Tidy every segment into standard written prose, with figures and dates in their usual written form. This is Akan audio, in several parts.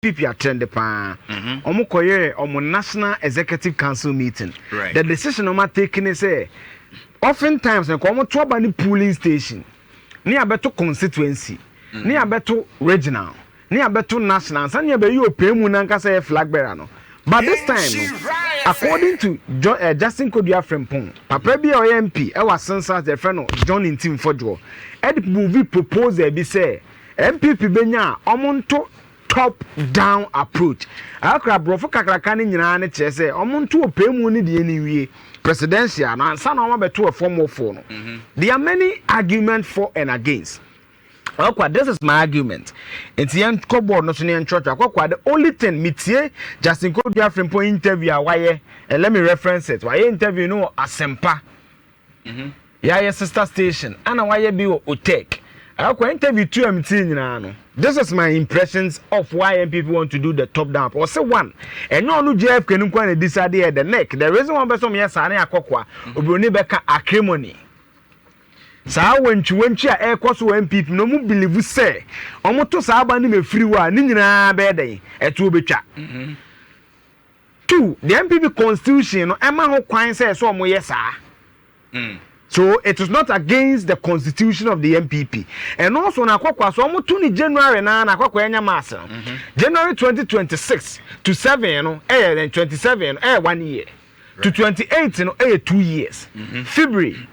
NPP attend the pan. Omukoye omo National Executive Council meeting. Right. The decision oma taken is oftentimes na komo to aba polling station. Ni abeto constituency. Ni abeto regional. Ni abeto national. Sanya be you pay mu na nka say Flagbearer no. But this time, according to Justin Kodua Frempong, Papa bi o MP, e was census the friend John Intim Fodjo. Ed movie proposal be say MPP benya omonto top down approach. Akra brofo kakraka ni nyina ne che say omonto opemu ni de eniwie presidential na ansa na omabeto a form of no. There are many arguments for and against. Okay, this is my argument. It's the end cupboard no so church. The only thing mitie Justin Kodua Frempong interview why let me reference it. Why interview no Asempa. Yeah, sister station. And why be o take. Okay, interview 2 MT nyina no. This is my impressions of why people want to do the top down. Or say one. And no JF can go and decide the neck. The reason one person yes ane akokwa obroni beka acrimony. Sa wenchi a ekoso MPP no mu believe say omoto sa aba ni me free wa ni nyina be den eto obetwa. 2 the MPP constitution no ema ho kwan say so omo yes So it is not against the constitution of the MPP. And also na kwakwa so omo to ni January na kwakwa enya mass. January 2026 to 7 no 27 1 year. Right. To 28 no 2 years. February,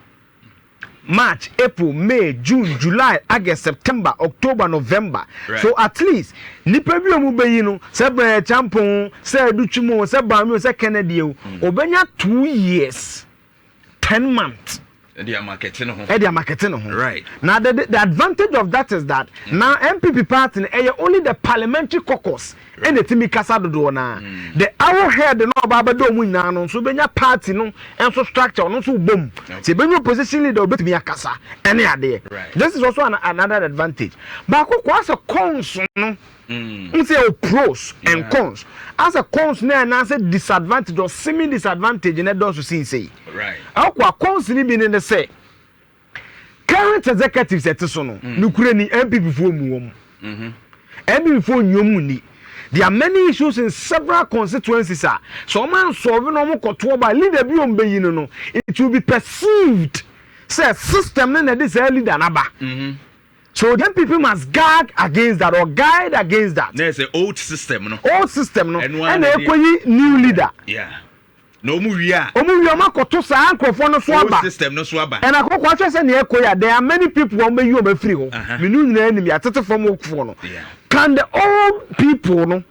March, April, May, June, July, August, September, October, November. Right. So at least nipa bi omu be yi no se bre champon se duchumo se bamio se Kennedy obenya 2 years 10 months. They are marketing Right. Now the advantage of that is that now MPP party only the parliamentary caucus and the Timi Kasa do na. The arrowhead no baba do mu nyina no so benya party no enso structure no so bom. Se benya opposition leader obetimi akasa ene ade. This is also another advantage. But as a cons no say pros and cons. As a cons na say disadvantage or semi disadvantage na do so say. Right. Akwa cons ni bi ne say current executives etiso no nukure ni MPP fo mu wom. MPP fo nyom ni. There are many issues in several constituencies. So man solve no mo koto ba leader bi on be yin no it will be perceived say system na this leader na ba. So then people must guard against that or guide against that. There's an old system no. Old system no. And they new leader. Yeah. No muria. Ma koto sa ankrofo no so aba. System no so aba. And akoko atwe se na ekoya there are many people who may you be free ho. Me nu nyina anim ya tete fam okufo no. Can the old people no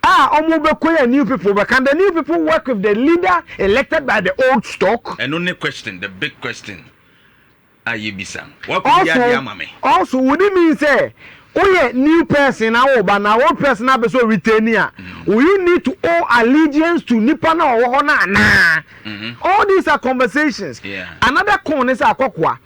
omo be koya new people but can the new people work with the leader elected by the old stock? And only question, the big question. Are you bisang? What could you also would it mean say new person now but now old person na be so retain here. Will you need to owe allegiance to nipa na or na? All these are conversations. Another con is akokwa.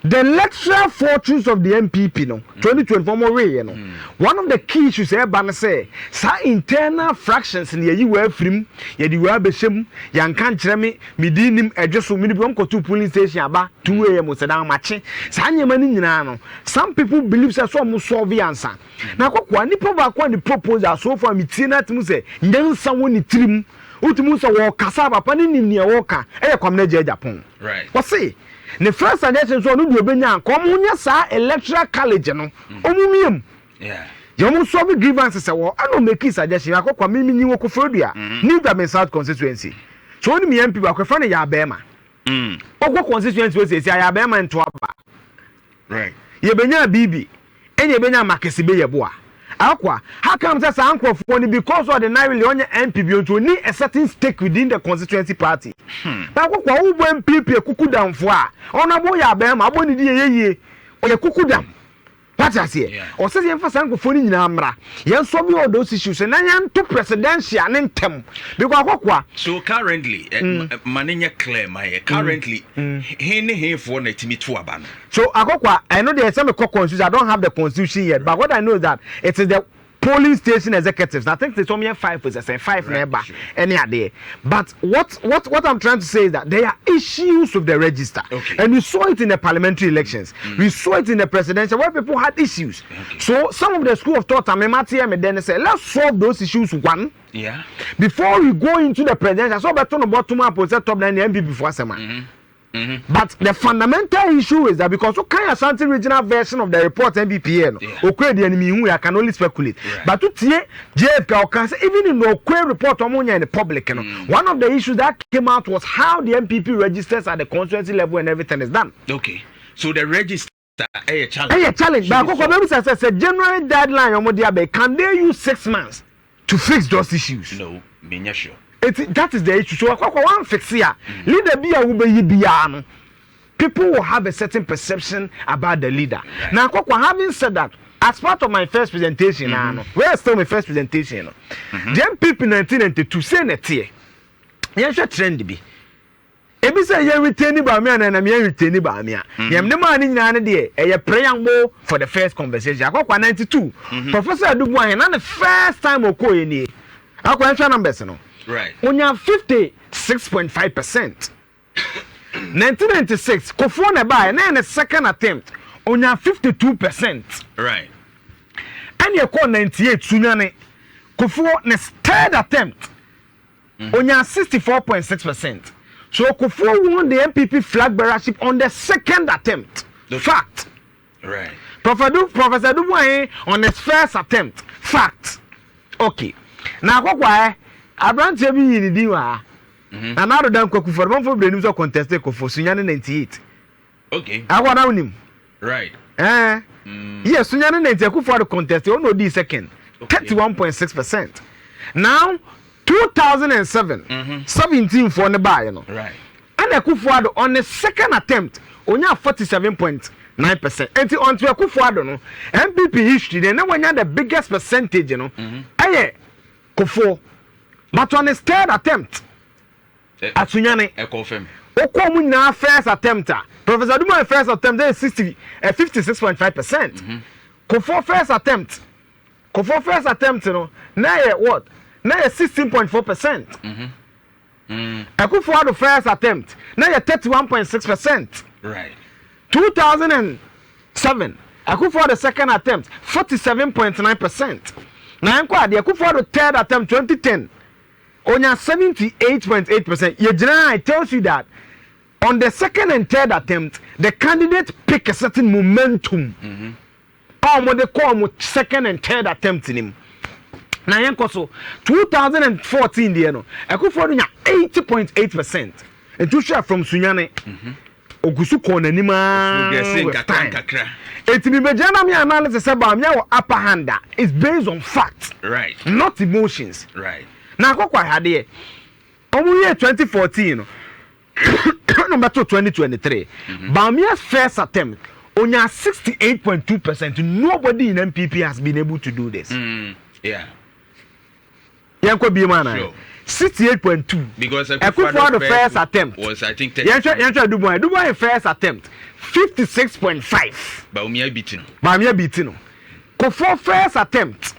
The electoral fortunes of the MPP no 2024 more way no. One of the key issues say sa internal fractions in ye we free ye di we abeshem yan kan kire me dinim edweso me bi to police station aba 2 am se dan mache sa nyema ni nyina no. Some people believe say so mo solve answer na kokwa nipa ba kwa the proposal so far me tie na timu say nyansa woni tirim utimu so wo kasa papa ni nim wo ka kwamna je Japan. Right. What say the first suggestion so no do obenya kom nya sa electoral college no omumiem you solve grievances wo I no make suggestion akokwa mimi nyi wo kofodua new Durban South constituency so oni me MP ba kwefa ne ya bema ogwo constituency we say ya bema nto aba right ye benya bibi enye benya makesi be ye boa akwa how come say sankrofo ni because of the Nhyira onye MPP to need a certain stake within the constituency party akwa wo bo MPP kukudamfo a ona bo ya be ma bo ni die yeye oye kukudam what I say o say yen fa sankrofo ni nyina amra yen so be all those issues na yen to presidential ntem because akwa so currently maninya clear my currently he for na timi to aba no so akwa I know there is some constitution I don't have the constitution yet but what I know is that it is the polling station executives. I think there's only 5 neighbor any idea. But what I'm trying to say is that there are issues with the register, and we saw it in the parliamentary elections. We saw it in the presidential where people had issues. So some of the school of thought, then say, let's solve those issues one. Yeah. Before we go into the presidential, so better no bottom up or top 9 MPP before summer. But the fundamental issue is that because okay, a something regional version of the report MPPN, okay, the enemy who I can only speculate. But to JFK can say even in the okay report in the public, one of the issues that came out was how the MPP registers at the constituency level and everything is done. Okay, so the register a challenge. A challenge. But I said general deadline. Can they use 6 months to fix those issues? No, me sure. That is the issue. So one fix here. Leader be a people will have a certain perception about the leader. Now, having said that, as part of my first presentation, where still my first presentation, the MPP 1992 say that here, you should trend be. Ebi say you retain Bawumia and I'm retaining Bawumia. Yam the man in there, a preamble for the first conversation. 92. Professor Dubois, and the first time Oko in I numbers no. Right. On your 56.5%. 1996, Kofo buy and then the second attempt on your 52%. Right. And you call 98 Sunyane. Kofo the third attempt on your 64.6%. So Kofo won the MPP flag bearership on the second attempt. Fact. Right. Professor Dubois on his first attempt. Fact. Okay. Now what Abranche bi yini diwa. Na na do dan kwaku for man for brenim so contest Kofo Sunyane 98. Okay. Agwa na unim. Right. Yes, Sunyane 98 Kofo do contest o no di second. 31.6%. Now 2007 17 for the buy no. Right. And Kofo on the second attempt onya 47.9%. And on to Kofo no MPP history then when you the biggest percentage you know. Kofo. But on his third attempt, at Sunyane, I confirm. Okomuna first attempt, Professor Duma first attempt is 56.5%. Kofo first attempt, you know, now what? Now 16.4%. Akufo first attempt, now 31.6%. Right. 2007, Akufo the second attempt, 47.9%. Now Akufo third attempt, 2010. On your 78.8%, Eugene tells you that on the second and third attempt, the candidate pick a certain momentum. What they call second and third attempt in him. Now, so 2014, you know, I could find 80.8%. And to share from Sunyane, Ogusu Konanima. It may be general analysis about your upper hand. It's based on facts, right? Not emotions, right? Now, what had here? Only year 2014, number 2023. Bawumia's first attempt, only 68.2%. Nobody in MPP has been able to do this. Yeah. Yanko Bimana. Sure. 68.2. Because the first attempt was, I think, Dubois first attempt 56.5. Bawumia beating. Kofo first attempt,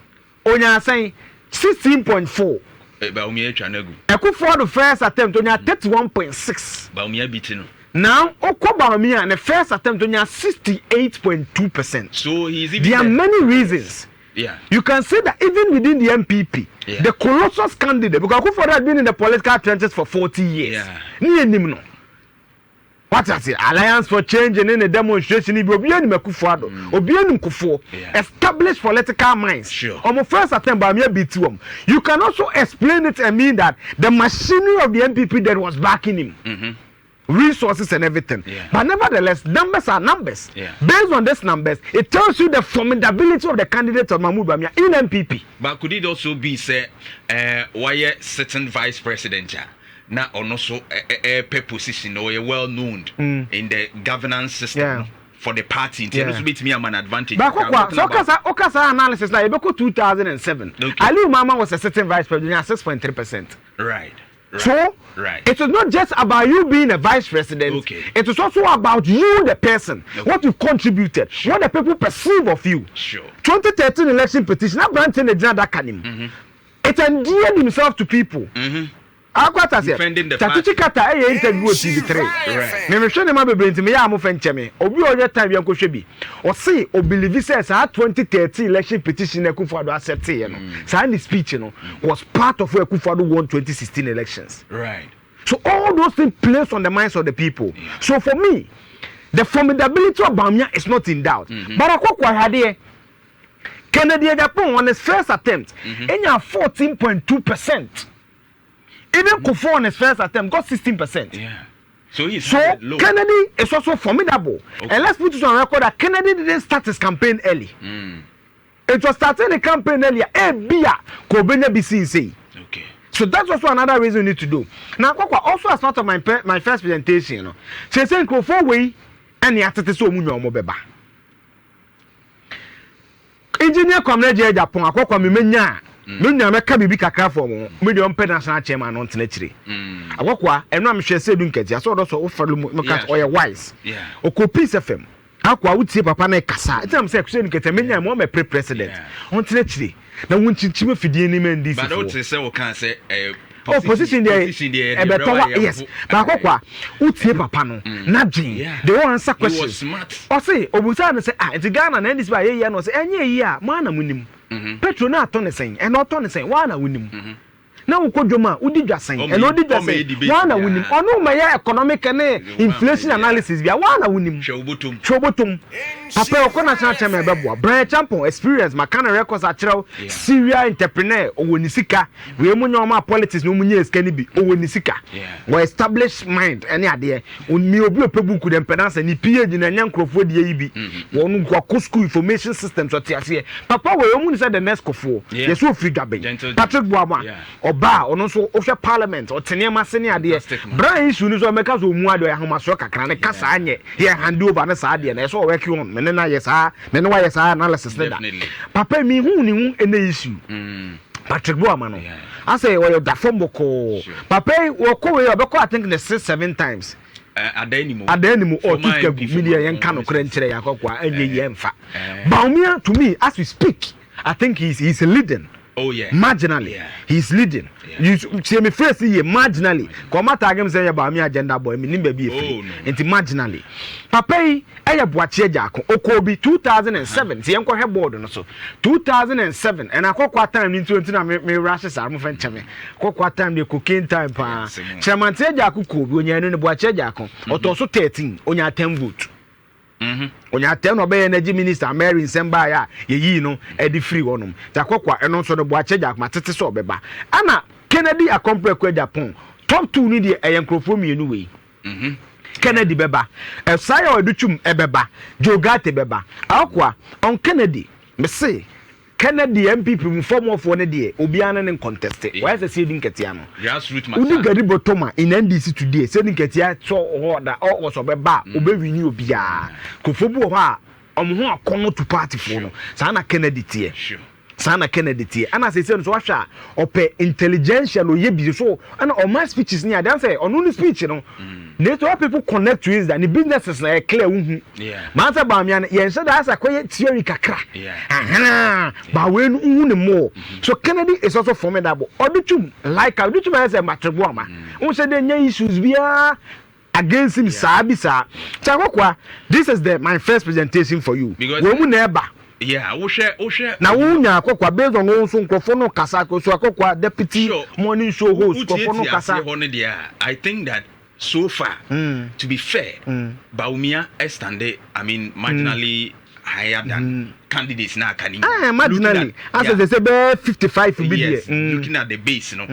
only saying 16.4. Bawumia Chanagu. Akufo the first attempt on your 31.6. Bawumia beating. Now, Bawumia and the first attempt on your 68.2%. So he's even there are many reasons. Yeah. You can say that even within the MPP, the Colossus candidate, because Akufo had been in the political trenches for 40 years. Yeah. What I say, Alliance for Change and then a demonstration established political minds. Sure. On my first attempt by me beat them. You can also explain it and mean that the machinery of the MPP that was backing him. Resources and everything. But nevertheless, numbers are numbers. Based on these numbers, it tells you the formidability of the candidates of Mahmoud Bawumia in MPP. But could it also be say why certain vice president now or also a position or a well known in the governance system for the party it beat me an advantage. But Okasa analysis like 2007. Ali Mama was a certain vice president 6.3%. Right. So it is not just about you being a vice president. Okay. It is also about you, the person, what you've contributed, what the people perceive of you. Sure. 2013 election petition, that Branton it endeared himself to people. Defending the fact. Interview with TV3. Right. Me share them be me ya mo fencheme. Obi oye time yan ko hwe bi. O say o believe says 2013 election petition Akufo-Addo accept ye no. Sa the speech no was part of where Akufo-Addo won 2016 elections. Right. So all those things place on the minds of the people. Yeah. So for me, the formidability of Bawumia is not in doubt. But Akokwa had Kennedy Japan on his first attempt, and 14.2%. Even Kufuor on his first attempt got 16%. Yeah. So low. Kennedy is also formidable. Okay. And let's put it on record that Kennedy didn't start his campaign early. It was starting the campaign earlier. Okay. So that's also another reason we need to do. Now, also as part of my first presentation, you know, she said Kufuor way and the attitude so much. Engineer Comrade Japan, Akokwa Mimenya. No nyameka bibi kakra for mo medium national chairman on tenechiri Akokwa eno am hwe se du nketi aso do so ofalo mo ka oye wise oko peace fm akwa wutie papa na kasa etam se kwese nketi menya mo me president on tenechiri na wunchichime fidie ni men dis but what say we can say position there yes but Akokwa wutie papa no na dwen they want answer questions o say obusa no say enti Ghana na ndis ba ye no say enye yi a mo ana munim Petro na atọ ne sen e na ọtọ ne sen wa na wunim na ukodwoma udi dwasen e na odi dwasen wa na wunim ono ma ya economic ne inflation analysis bia wa na wunim shobotum papa okọ na cha me beboa Brian Champon experience makana records achrew serial entrepreneur owoni sika we munyo ma politics no munye sika ni bi owoni sika we establish mind ene ade mi obi opebuku dem pedance ni PhD na nyankrofo de yi bi wonu kwa school information systems so tiase papa we omu say the next kofo yeso free dwaben Patrick Boama ba ono so ohwe parliament otenema sene ade Brian issue ni so meka so mu ade ya homa so kakra ne kasa anye ye hand over ne sa ade na so work on me na yesa me no yesa analysis ne da papa mi hu ni hu ene issue Patrick Boama no I say we da fomboko papa wo ko we obeko I think the 6-7 times adanimu o kikagu media yenka no kra nkire yakokwa anye yemfa Bawumia to me as we speak I think he's leading. Oh yeah. Marginally. Yeah. He's leading. Yeah. You see me first here marginally. Come out again say about me agenda boy. Me nimbe be free. Enti marginally. Papa yi eye boache jako. Okobi 2007. See enko he board no so. 2007 and akokwa time ni 20 na me rashes am fan cheme. Akokwa time the cocaine time pa. Chairman tie jako ko bi onya no boache jako. Otoso 13 onya 10 vote. Onya ten obey energy minister Mary Nsemba ya ye no e di free wonum takokwa eno so no boache jak matete so obeba ana Kennedy akompre kwa Japan top 2 ni de eyenkrofo mienu we Kennedy beba Esaya oduchum ebeba Jogate beba akwa on Kennedy me say Kennedy MPP mu form of one dey obiana ne contest why say din ketia no grassroots match udi gari botoma in NDC today say din ketia so order o so beba obewini obia kofobu ho a omho akono to party for no sa na Kennedy tie sana Kennedy tie ana say so hwa ope intelligentsia no ye bi so ana o my speeches ni adam say onu ni speech no network people connect to is that the businesses na clear hu man say Bawumia no yen say that as akoye theory kakra ba we hu ni more so Kennedy is also formidable oduchum like oduchum say Matreboama who say dey nya issues bia against him sabisa chakokwa this is my first presentation for you we mu na eba wo share na wunya akokwa based on won so nkofo no kasa ko so akokwa deputy morning show host nkofo no kasa I think that so far to be fair Bawumia standard I mean marginally higher than candidates now can marginally as they say 55 yes, looking at the base you know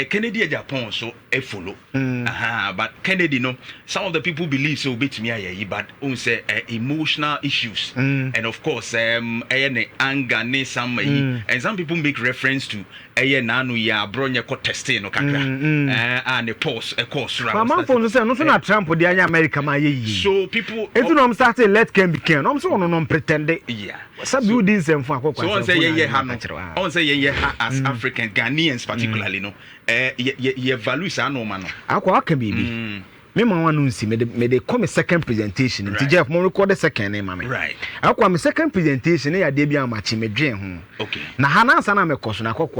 Kennedy Japan so follow but Kennedy no some of the people believe so bit me but on say emotional issues and of course anger ne some and some people make reference to nanu ya bronya ko testing no kakra and the pause a course man for say no so na Trump dey America ma ye so people if you know started let can be can no so no pretend sabi udi nsɛmfo akɔkɔ so on say ye ha no on say ye ha as African Ghanaians particularly no ye value sa no ma no akɔ aka bibi me ma wanu nsi me de come second presentation nti Jeff mo record the second name ma me right akɔ me second presentation ya de bia ma chi me dwen ho okay na ha na ansa na me kɔ so na akɔkɔ